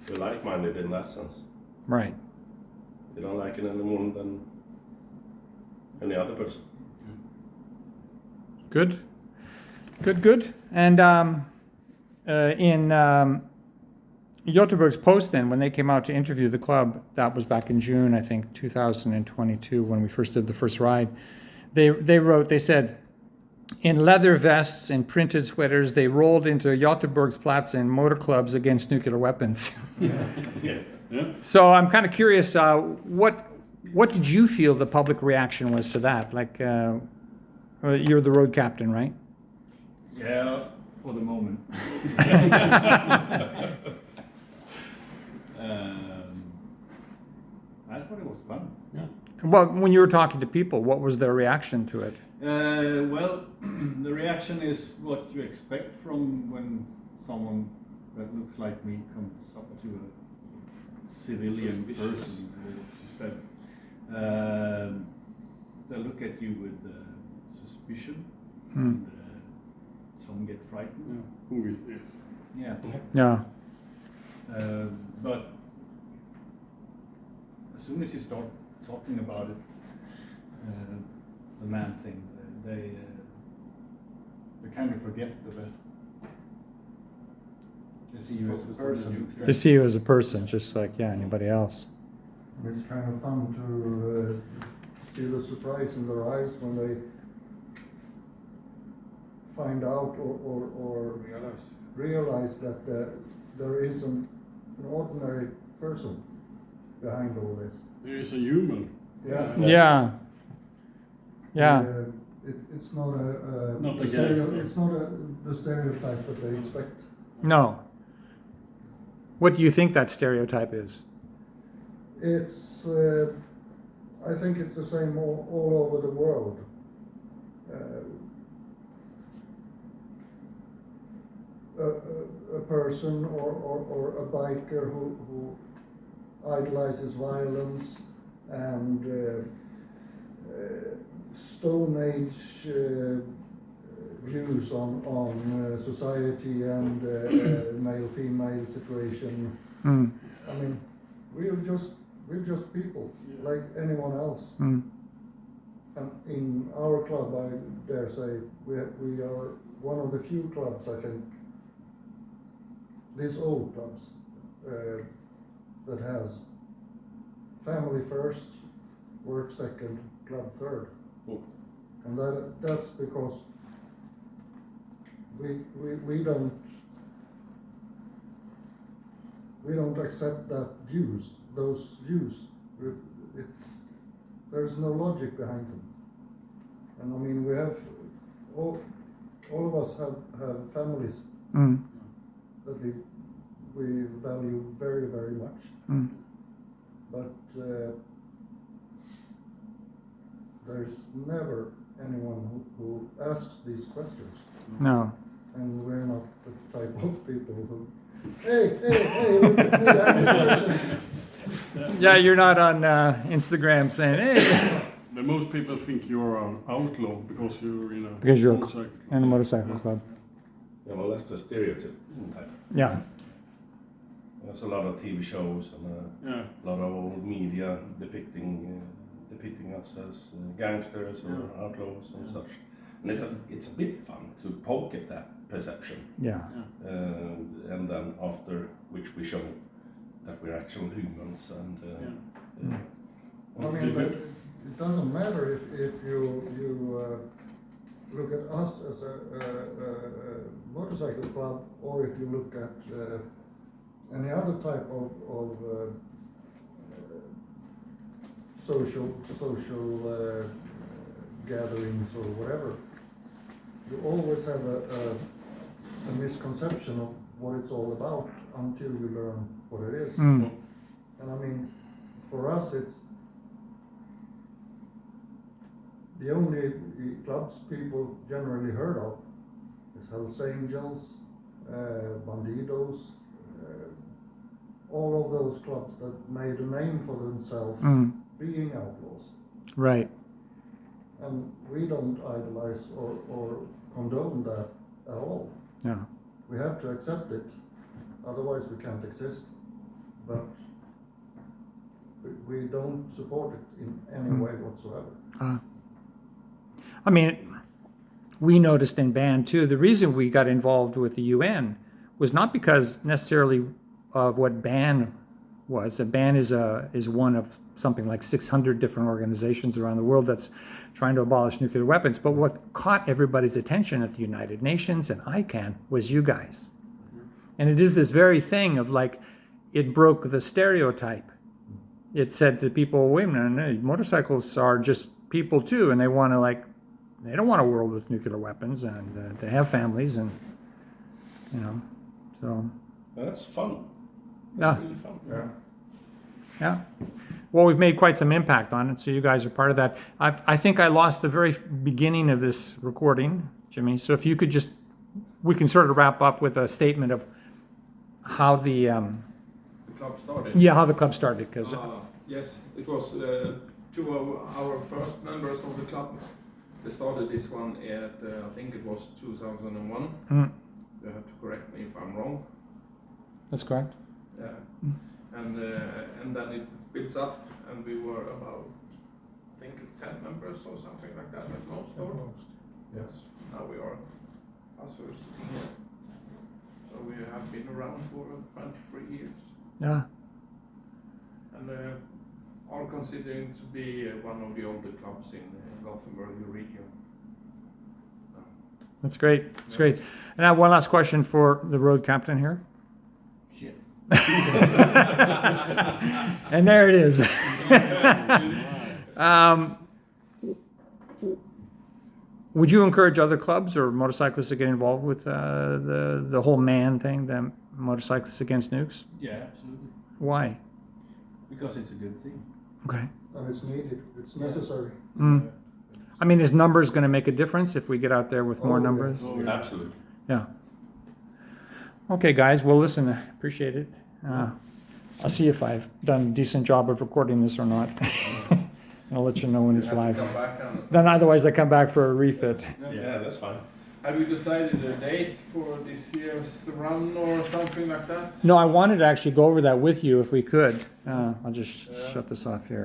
We're like-minded in that sense. Right. You don't like it any more than any other person. Good. And in Göteborg's Posten, when they came out to interview the club, that was back in June, I think, 2022, when we first did the first ride. They said, in leather vests and printed sweaters, they rolled into Göteborg's Platz in motor clubs against nuclear weapons. Yeah. So I'm kind of curious, what did you feel the public reaction was to that? Like, you're the road captain, right? Yeah, for the moment. I thought it was fun. Yeah. Well, when you were talking to people, what was their reaction to it? Well, the reaction is what you expect from when someone that looks like me comes up to a civilian person. They look at you with suspicion, and some get frightened. Yeah. Who is this? Yeah. Yeah. But as soon as you start talking about it, the man thing, they kind of forget the rest. They see you as a person. They see you as a person, just like anybody else. It's kind of fun to see the surprise in their eyes when they find out or realize that there is an ordinary person behind all this. There is a human. Yeah. It's not Not the a gangster. it's not the stereotype that they expect. No. What do you think that stereotype is? It's I think it's the same all over the world. A person or a biker who idolizes violence and Stone Age views on society and male-female situation. I mean, we're just people like anyone else. And in our club, I dare say, we are one of the few clubs, I think, these old clubs, that has family first, work second, club third. And that's because we don't accept those views. There's no logic behind them. And I mean, we have all of us have families that we value very, very much. But there's never anyone who asks these questions. No. And we're not the type of people who, hey, look at me, I'm a person. Yeah, you're not on Instagram saying, hey. But most people think you're an outlaw because you're in a Because you're motorcycle. in a motorcycle club. Yeah, well, that's the stereotype. Yeah. There's a lot of TV shows and a lot of old media depicting us as gangsters or outlaws and such. And it's a bit fun to poke at that perception. Yeah. And then after which we show that we're actual humans and. I mean, but it doesn't matter if you look at us as a motorcycle club, or if you look at any other type of social gatherings or whatever. You always have a misconception of what it's all about until you learn what it is. And I mean, for us, it's the only clubs people generally heard of is Hells Angels, Bandidos, all of those clubs that made a name for themselves being outlaws. Right. And we don't idolize or condone that at all. Yeah. We have to accept it, otherwise we can't exist. but we don't support it in any way whatsoever. I mean, we noticed in B.A.N too, the reason we got involved with the UN was not because necessarily of what B.A.N was. The B.A.N is one of something like 600 different organizations around the world that's trying to abolish nuclear weapons. But what caught everybody's attention at the United Nations and ICANN was you guys. And it is this very thing of like, it broke the stereotype. It said to people, wait a minute, motorcyclists are just people too, and they want to like, they don't want a world with nuclear weapons, and they have families, and you know, so. That's fun. Yeah. That's really fun. Yeah. Yeah. Well, we've made quite some impact on it, so you guys are part of that. I think I lost the very beginning of this recording, Jimmy. So if you could just, we can sort of wrap up with a statement of how the club started. yeah, how the club started, because Yes, it was two of our first members of the club. They started this one at I think it was 2001. You have to correct me if I'm wrong. that's correct. Yeah, and then it builds up, and we were about I think 10 members or something like that at most. Or? Yes. Now we are us who are sitting here. So we have been around for 23 years. Yeah. And are considering to be one of the older clubs in Gothenburg region. That's great. That's great. And I have one last question for the road captain here. Shit. And there it is. Would you encourage other clubs or motorcyclists to get involved with the whole M.A.N thing, the Motorcyclists Against Nukes? Yeah, absolutely. Why? Because it's a good thing. Okay. And it's needed, it's necessary. I mean, is numbers going to make a difference if we get out there with more Oh, yeah. numbers? Oh, yeah. Absolutely. Yeah. Okay, guys. Well, listen, I appreciate it. I'll see if I've done a decent job of recording this or not. I'll let you know when it's live. Come back and Then otherwise I come back for a refit. Yeah, that's fine. have you decided a date for this year's run or something like that? No, I wanted to actually go over that with you if we could. I'll just shut this off here.